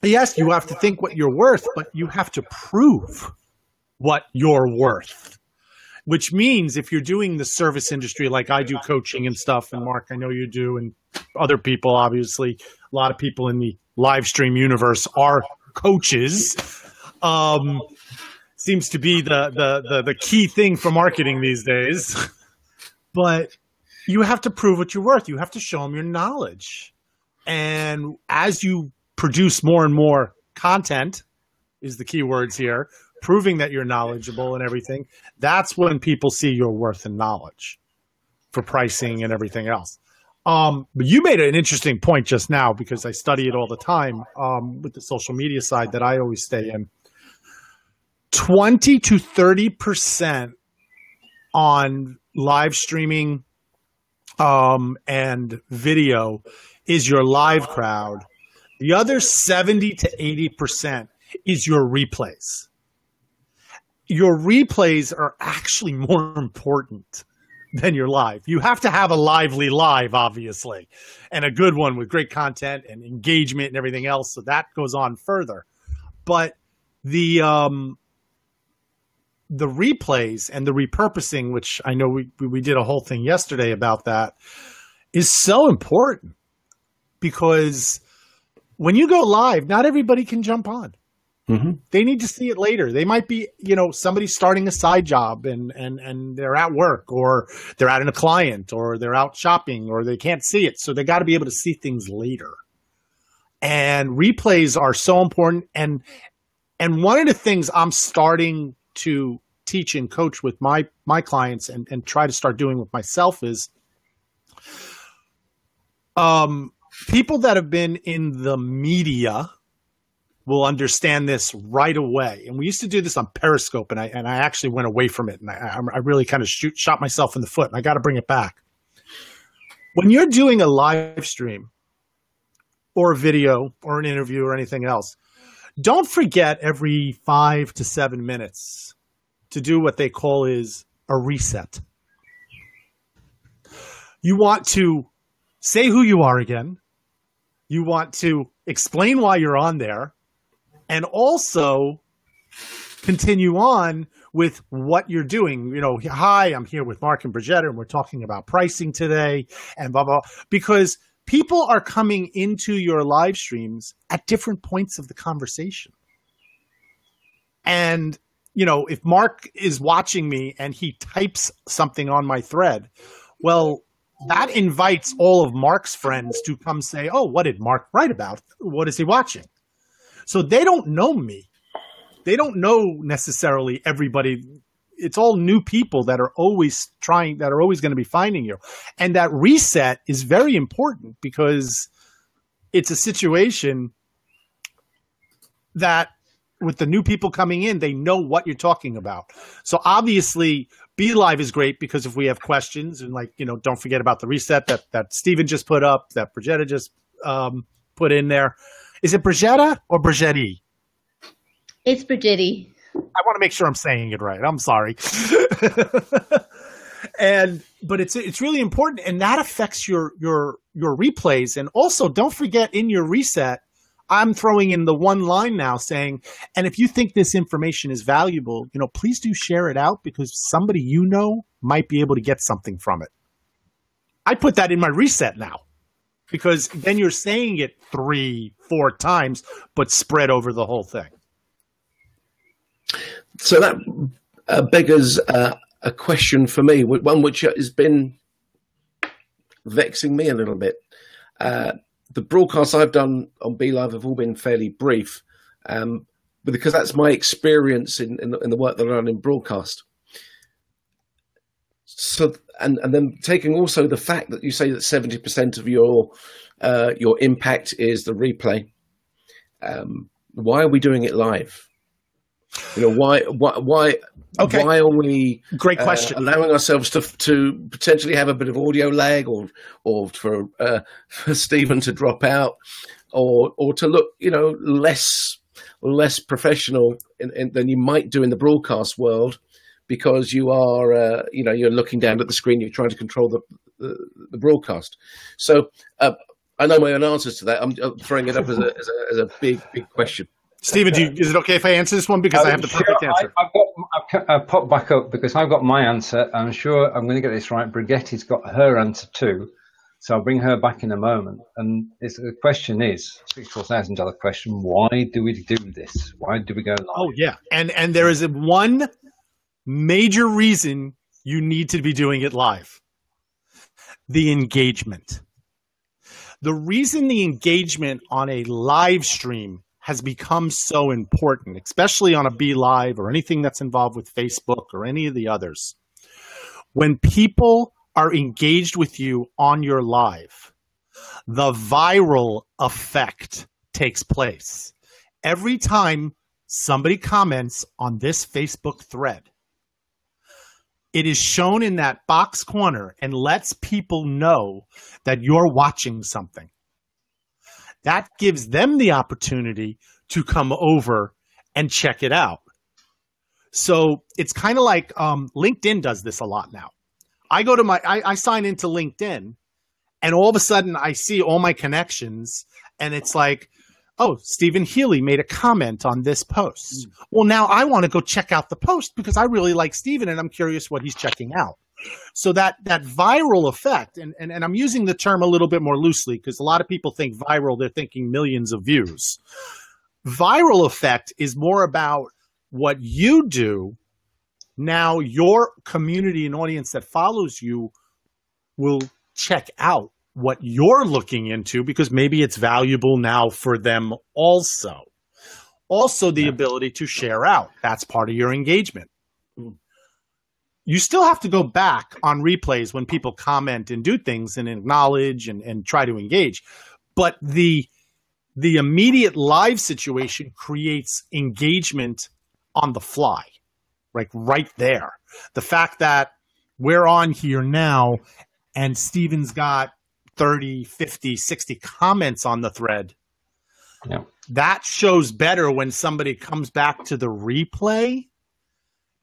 yes, you have to think what you're worth, but you have to prove what you're worth, which means if you're doing the service industry like I do, coaching and stuff, and Mark, I know you do, and other people, obviously, a lot of people in the live stream universe are coaches. Seems to be the key thing for marketing these days. But you have to prove what you're worth. You have to show them your knowledge. And as you produce more and more content, is the key words here, proving that you're knowledgeable and everything, that's when people see your worth and knowledge for pricing and everything else. But you made an interesting point just now, because I study it all the time with the social media side that I always stay in. 20 to 30% on live streaming and video is your live crowd. The other 70 to 80% is your replays. Your replays are actually more important than your live. You have to have a lively live, obviously, and a good one with great content and engagement and everything else. So that goes on further. But the replays and the repurposing, which I know we did a whole thing yesterday about that, is so important, because when you go live, not everybody can jump on. They need to see it later. They might be, somebody starting a side job and they're at work, or they're out in a client, or they're out shopping, or they can't see it. So they got to be able to see things later. And replays are so important. And one of the things I'm starting to teach and coach with my clients and try to start doing with myself is people that have been in the media will understand this right away. And we used to do this on Periscope, and I actually went away from it, and I really kind of shot myself in the foot, and I got to bring it back. When you're doing a live stream or a video or an interview or anything else, don't forget every 5 to 7 minutes to do what they call is a reset. You want to say who you are again. You want to explain why you're on there, and also continue on with what you're doing. Hi, I'm here with Marc and Bridgetti, and we're talking about pricing today, and blah, blah. Because people are coming into your live streams at different points of the conversation. And, if Marc is watching me and he types something on my thread, well, that invites all of Marc's friends to come say, oh, what did Marc write about? What is he watching? So they don't know me. They don't know necessarily everybody. It's all new people that are always going to be finding you. And that reset is very important, because it's a situation that with the new people coming in, they know what you're talking about. So obviously Be Live is great, because if we have questions, and don't forget about the reset that Steven just put up, that Bridgetti just put in there. Is it Bridgetta or Bridgetti? It's Bridgetti. I want to make sure I'm saying it right. I'm sorry. But it's really important, and that affects your replays. And also, don't forget, in your reset, I'm throwing in the one line now saying, and if you think this information is valuable, please do share it out, because somebody might be able to get something from it. I put that in my reset now, because then you're saying it 3-4 times, but spread over the whole thing. So that beggars a question for me, one which has been vexing me a little bit. The broadcasts I've done on Be Live have all been fairly brief, but because that's my experience in the work that I've done in broadcast. So, and then taking also the fact that you say that 70% of your impact is the replay. Why are we doing it live? Why? Okay. Why are we? Great question. Allowing ourselves to potentially have a bit of audio lag, or for Stephen to drop out, or to look, less professional than you might do in the broadcast world, because you are, you're looking down at the screen, you're trying to control the broadcast. So I know my own answers to that. I'm throwing it up as a big question. Steven, is it okay if I answer this one, because I have the perfect answer? I've popped back up because I've got my answer. I'm sure I'm going to get this right. Bridgetti's got her answer too, so I'll bring her back in a moment. And the question is, $64,000 question: why do we do this? Why do we go live? Oh yeah, and there is one major reason you need to be doing it live: the engagement. The reason the engagement on a live stream has become so important, especially on a Be Live or anything that's involved with Facebook or any of the others. When people are engaged with you on your live, the viral effect takes place. Every time somebody comments on this Facebook thread, it is shown in that box corner and lets people know that you're watching something. That gives them the opportunity to come over and check it out. So it's kind of like LinkedIn does this a lot now. I sign into LinkedIn, and all of a sudden I see all my connections, and it's like, oh, Stephen Healey made a comment on this post. Well, now I want to go check out the post because I really like Stephen and I'm curious what he's checking out. So that viral effect, and I'm using the term a little bit more loosely because a lot of people think viral, they're thinking millions of views. Viral effect is more about what you do. Now your community and audience that follows you will check out what you're looking into because maybe it's valuable now for them also. Also, the ability to share out. That's part of your engagement. You still have to go back on replays when people comment and do things and acknowledge and try to engage. But the immediate live situation creates engagement on the fly, like right there. The fact that we're on here now and Steven's got 30, 50, 60 comments on the thread. Yeah. That shows better when somebody comes back to the replay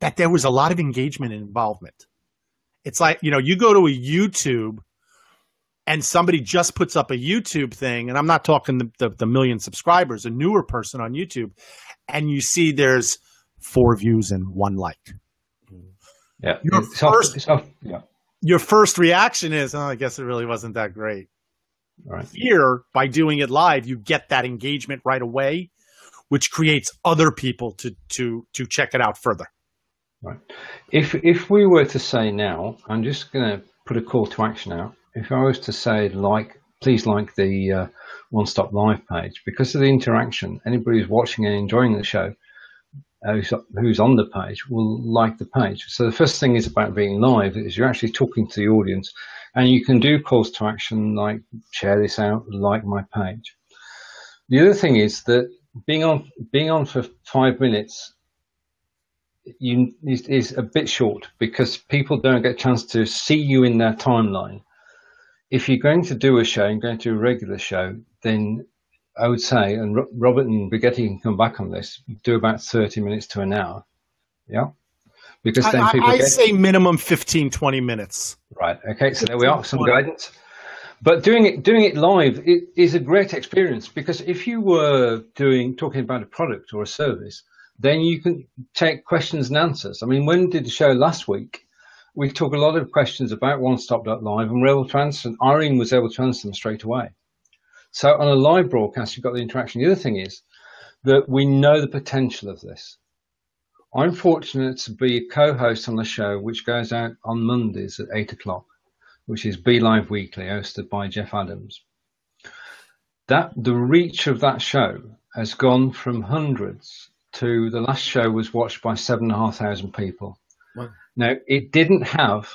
that there was a lot of engagement and involvement. It's like, you go to a YouTube and somebody just puts up a YouTube thing, and I'm not talking the million subscribers, a newer person on YouTube, and you see there's 4 views and 1 like. Yeah. Your first reaction is, I guess it really wasn't that great. Right. Here, by doing it live, you get that engagement right away, which creates other people to check it out further. Right. If we were to say now, I'm just going to put a call to action out. If I was to say, please like the OneStop.live page, because of the interaction, anybody who's watching and enjoying the show, who's on the page will like the page. So the first thing is about being live is you're actually talking to the audience, and you can do calls to action like share this out, like my page. The other thing is that being on for 5 minutes is a bit short because people don't get a chance to see you in their timeline. If you're going to do a show and going to do a regular show, then I would say, and Robert and Bridgetti can come back on this, do about 30 minutes to an hour. Yeah. Because then people I say minimum 15, 20 minutes. Right. Okay. So there we are, some guidance. But doing it live is a great experience because if you were talking about a product or a service, then you can take questions and answers. I mean, when we did the show last week, we took a lot of questions about OneStop.live and we're able to answer, and Irene was able to answer them straight away. So on a live broadcast, you've got the interaction. The other thing is that we know the potential of this. I'm fortunate to be a co-host on the show, which goes out on Mondays at 8 o'clock, which is Be Live Weekly, hosted by Jeff Adams. The reach of that show has gone from hundreds to the last show was watched by 7,500 people. Wow. Now, it didn't have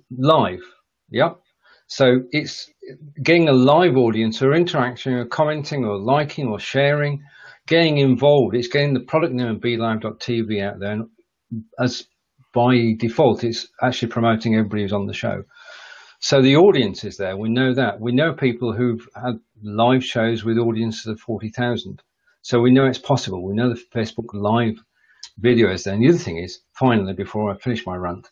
live. Yep. So it's getting a live audience or interaction or commenting or liking or sharing, getting involved. It's getting the product name of BeLive.tv out there. And as by default, it's actually promoting everybody who's on the show. So the audience is there. We know that. We know people who've had live shows with audiences of 40,000. So we know it's possible. We know the Facebook Live video is there. And the other thing is, finally, before I finish my rant,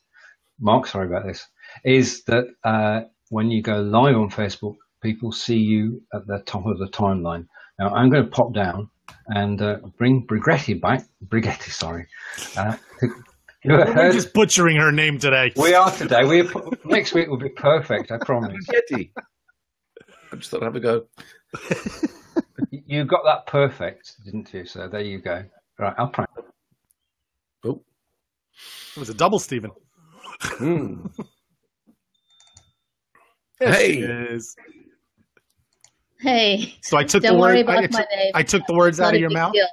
Mark, sorry about this, is that when you go live on Facebook, people see you at the top of the timeline. Now, I'm going to pop down and bring Bridgetti back. Bridgetti, sorry. We're just butchering her name today. We are today. Next week will be perfect, I promise. Bridgetti. I just thought I'd have a go. You got that perfect, didn't you? So there you go. Right, I'll practice. Oh. It was a double, Stephen. Hey. Hey. So I took Don't worry about my name. I took the words out of your mouth. Deal.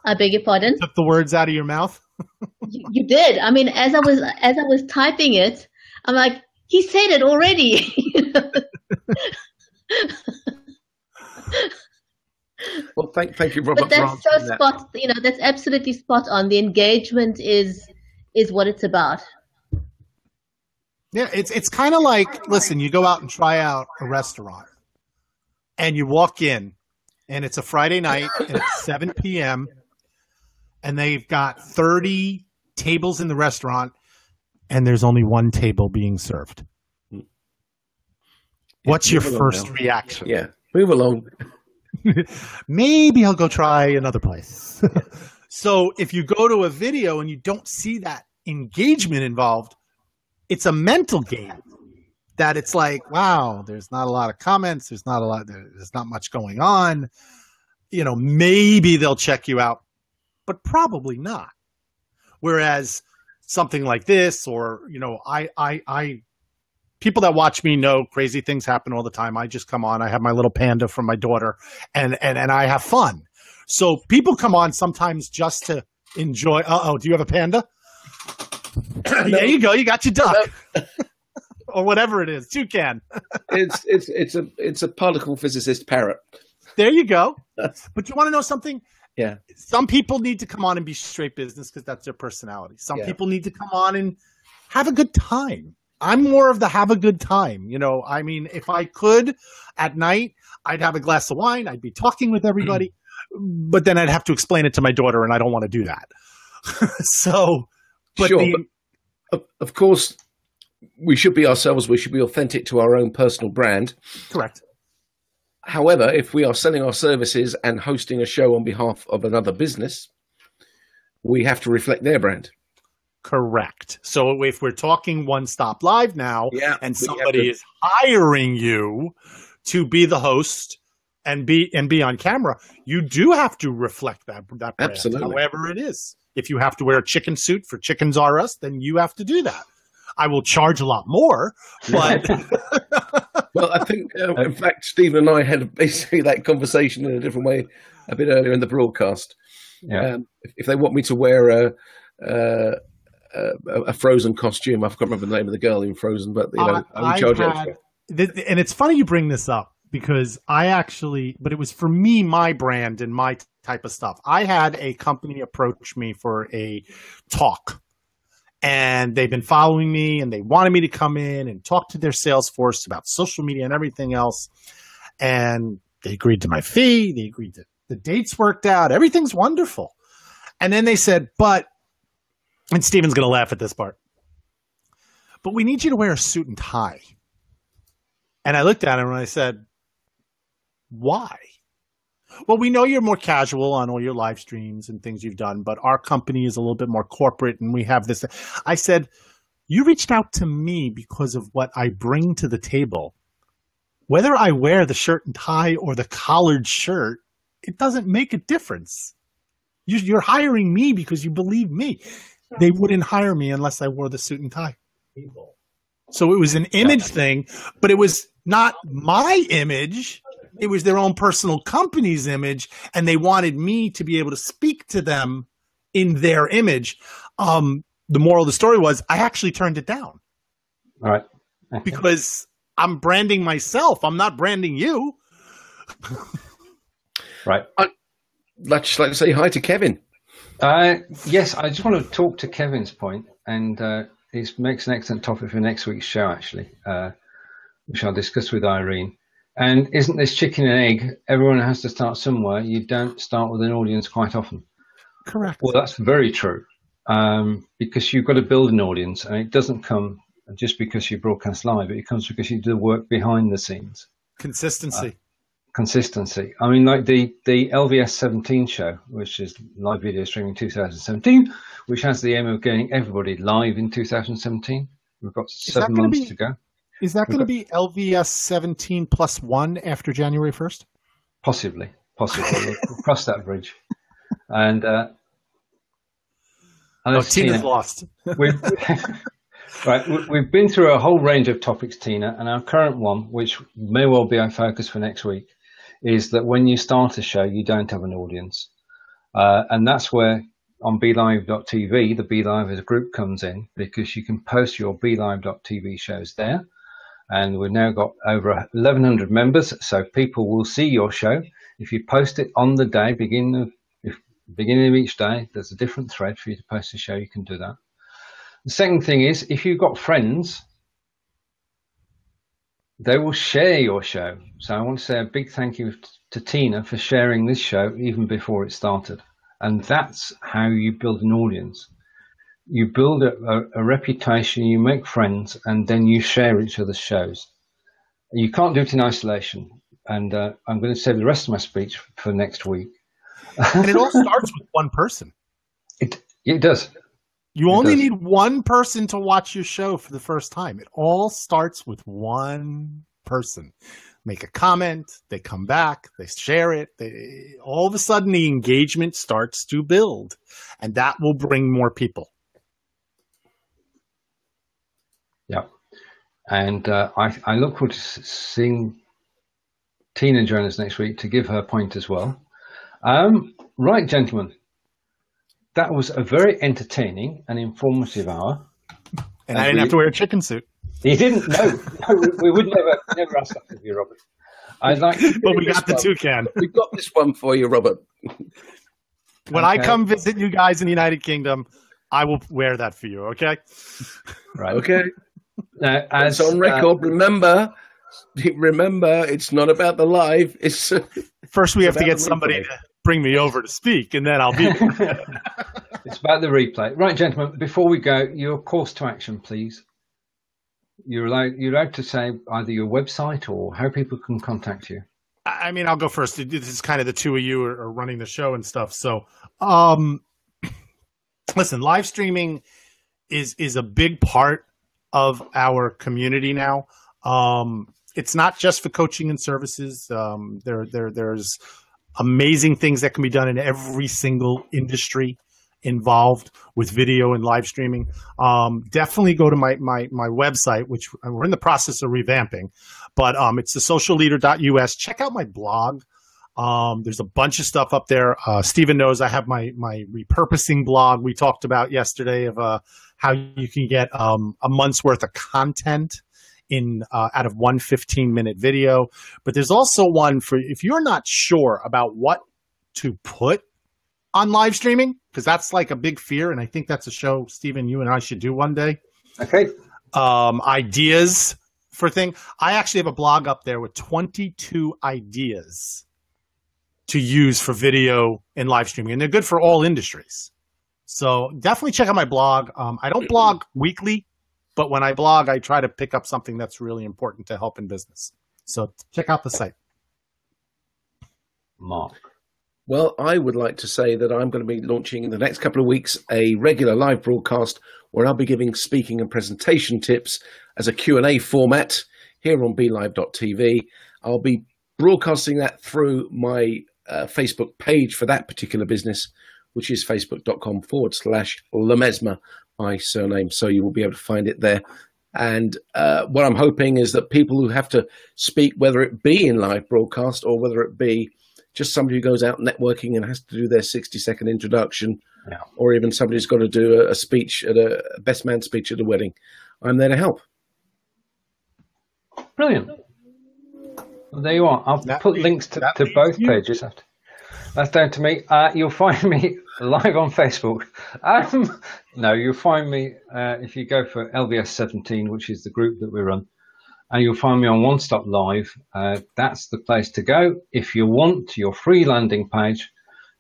I beg your pardon? Took the words out of your mouth. You did. I mean, as I was typing it, I'm like, he said it already. Well, thank you, Robert. But that's so that's absolutely spot on. The engagement is what it's about. Yeah, it's kind of like, listen, you go out and try out a restaurant and you walk in and it's a Friday night and it's 7 p.m. and they've got 30 tables in the restaurant and there's only one table being served. What's your first reaction? Yeah, move along. Maybe I'll go try another place. So if you go to a video and you don't see that engagement involved, it's a mental game that it's like, wow, there's not a lot of comments. There's not much going on. maybe they'll check you out, but probably not. Whereas something like this, or, people that watch me know crazy things happen all the time. I just come on. I have my little panda from my daughter, and I have fun. So people come on sometimes just to enjoy. Do you have a panda? No. There you go. You got your duck. No. Or whatever it is. Toucan. It's a particle physicist parrot. There you go. But you want to know something? Yeah. Some people need to come on and be straight business because that's their personality. Some people need to come on and have a good time. I'm more of the have a good time. If I could at night, I'd have a glass of wine. I'd be talking with everybody, but then I'd have to explain it to my daughter, and I don't want to do that. But of course, we should be ourselves. We should be authentic to our own personal brand. Correct. However, if we are selling our services and hosting a show on behalf of another business, we have to reflect their brand. Correct. So if we're talking OneStop.live now, and somebody is hiring you to be the host and be on camera, you do have to reflect that brand. Absolutely. However it is. If you have to wear a chicken suit for Chickens R Us, then you have to do that. I will charge a lot more, but well, I think in fact Stephen and I had basically that conversation in a different way a bit earlier in the broadcast. Yeah. If they want me to wear a Frozen costume, I can't remember the name of the girl in Frozen, but I charge extra. And it's funny you bring this up because but it was for me, my brand and my type of stuff. I had a company approach me for a talk. And they've been following me, and they wanted me to come in and talk to their sales force about social media and everything else. And they agreed to my fee. They agreed to the dates worked out. Everything's wonderful. And then they said, and Steven's going to laugh at this part, but we need you to wear a suit and tie. And I looked at him and I said, why? Well, we know you're more casual on all your live streams and things you've done, but our company is a little bit more corporate and we have this. I said, you reached out to me because of what I bring to the table. Whether I wear the shirt and tie or the collared shirt, it doesn't make a difference. You're hiring me because you believe me. They wouldn't hire me unless I wore the suit and tie. So it was an image thing, but it was not my image. It was their own personal company's image, and they wanted me to be able to speak to them in their image. The moral of the story was I actually turned it down. All right. Because I'm branding myself. I'm not branding you. Right. I'd just like to say hi to Kevin. Yes, I just want to talk to Kevin's point, and it makes an excellent topic for next week's show, actually, which I'll discuss with Irene. And isn't this chicken and egg? Everyone has to start somewhere. You don't start with an audience quite often. Correct. Well, that's very true, because you've got to build an audience, and it doesn't come just because you broadcast live. It comes because you do the work behind the scenes. Consistency. Consistency. I mean, like the LVS 17 show, which is live video streaming 2017, which has the aim of getting everybody live in 2017. We've got 7 months to go. Is that going to be LVS 17 plus 1 after January 1st? Possibly. We'll cross that bridge. And Tina's lost. Right, we've been through a whole range of topics, Tina, and our current one, which may well be our focus for next week, is that when you start a show, you don't have an audience. And that's where on BeLive.tv, the BeLive as a group comes in, because you can post your BeLive.tv shows there. And we've now got over 1,100 members, so people will see your show. If you post it on the day, beginning of each day, there's a different thread for you to post a show. You can do that. The second thing is, if you've got friends, they will share your show. So I want to say a big thank you to Tina for sharing this show even before it started. And that's how you build an audience. You build a reputation, you make friends, and then you share each other's shows. You can't do it in isolation. And I'm going to save the rest of my speech for next week. And it all starts with one person. It does. You only need one person to watch your show for the first time. It all starts with one person. make a comment, they come back, they share it. All of a sudden, the engagement starts to build, and that will bring more people. Yeah. And I look forward to seeing Tina join us next week to give her point as well. Right, gentlemen. That was a very entertaining and informative hour. And I didn't have to wear a chicken suit. You didn't? No, we would never ask that of you, Robert. I'd like to but we got the toucan. We've got this one for you, Robert. When I come visit you guys in the United Kingdom, I will wear that for you, okay? Right. Okay. As it's on record. Remember, it's not about the live. It's first we have to get somebody to bring me over to speak, and then I'll be there. It's about the replay. Right, gentlemen, before we go, your course to action, please. You're allowed to say either your website or how people can contact you. I mean, I'll go first. This is kind of the two of you are running the show and stuff. So, listen, live streaming is a big part of our community now. It's not just for coaching and services. There's amazing things that can be done in every single industry involved with video and live streaming. Definitely go to my website, which we're in the process of revamping, but it's thesocialleader.us. Check out my blog. There's a bunch of stuff up there. Stephen knows I have my repurposing blog we talked about yesterday of how you can get a month's worth of content out of one 15-minute video. But there's also one for if you're not sure about what to put on live streaming, because that's like a big fear, and I think that's a show, Stephen, you and I should do one day. Okay. Ideas for things. I actually have a blog up there with 22 ideas to use for video and live streaming, and they're good for all industries. So definitely check out my blog. I don't blog weekly, but when I blog, I try to pick up something that's really important to help in business. So check out the site. Mark. Well, I would like to say that I'm going to be launching in the next couple of weeks a regular live broadcast where I'll be giving speaking and presentation tips as a Q&A format here on BeLive.tv. I'll be broadcasting that through my Facebook page for that particular business, which is facebook.com/Lemezma, my surname. So you will be able to find it there. And what I'm hoping is that people who have to speak, whether it be in live broadcast or whether it be just somebody who goes out networking and has to do their 60-second introduction, or even somebody who's got to do a speech at a best man speech at a wedding, I'm there to help. Brilliant. Well, there you are. I'll put links to both pages. That's down to me. You'll find me live on Facebook. No, you'll find me if you go for LVS 17, which is the group that we run. And you'll find me on OneStop.live. That's the place to go. If you want your free landing page,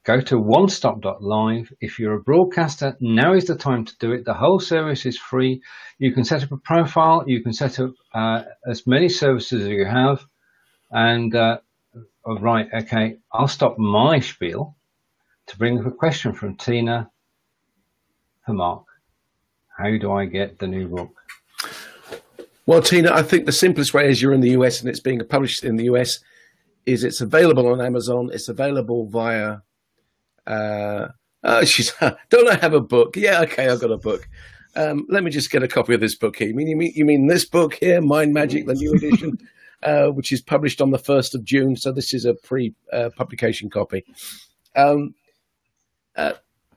go to OneStop.live. If you're a broadcaster, now is the time to do it. The whole service is free. You can set up a profile. You can set up as many services as you have. And, right, okay, I'll stop my spiel to bring up a question from Tina for Mark. How do I get the new book? Well, Tina, I think the simplest way is you're in the US and it's being published in the US is it's available on Amazon. It's available via, don't I have a book? Yeah, okay, I've got a book. Let me just get a copy of this book here. You mean this book here, Mind Magic, the new edition, which is published on the 1st of June. So this is a pre-publication copy.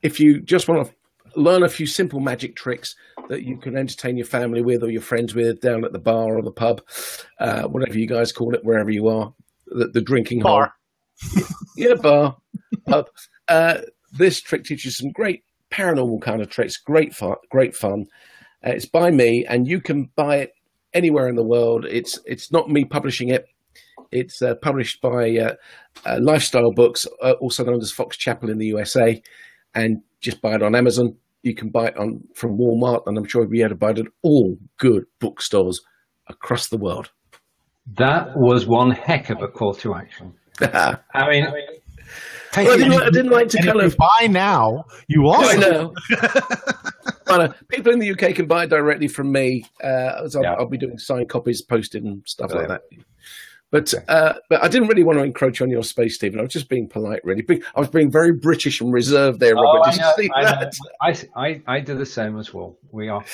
If you just want to learn a few simple magic tricks that you can entertain your family with or your friends with down at the bar or the pub, whatever you guys call it, wherever you are, the drinking bar. Yeah, bar, pub. This trick teaches some great paranormal kind of tricks, great fun. It's by me, and you can buy it anywhere in the world. It's not me publishing it. It's published by Lifestyle Books, also known as Fox Chapel in the USA, and just buy it on Amazon. You can buy it from Walmart, and I'm sure you'll be able to buy it at all good bookstores across the world. That was one heck of a call to action. I mean, I didn't like to kind of buy now. You also I know. People in the UK can buy it directly from me. I'll be doing signed copies posted and stuff like that. But I didn't really want to encroach on your space, Stephen. I was just being polite, really. I was being very British and reserved there, Robert. Did you see that? I do the same as well. We are.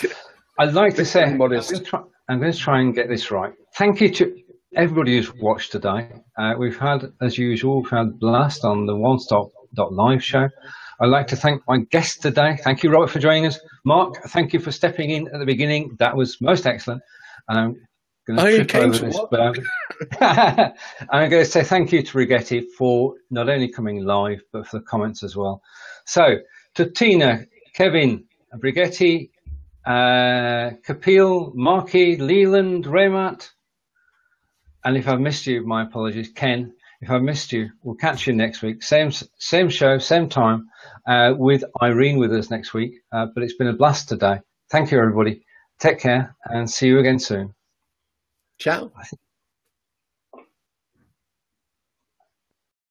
I'd like to say, I'm going to try and get this right. Thank you to everybody who's watched today. We've had, as usual, blast on the OneStop.live show. I'd like to thank my guest today. Thank you, Robert, for joining us. Mark, thank you for stepping in at the beginning. That was most excellent. And I'm going to trip over this, but I'm going to say thank you to Bridgetti for not only coming live, but for the comments as well. So, to Tina, Kevin, Bridgetti, Kapil, Marky, Leland, Remat, and if I've missed you, my apologies. Ken, if I've missed you, we'll catch you next week. Same show, same time, with Irene with us next week. But it's been a blast today. Thank you, everybody. Take care and see you again soon. Ciao.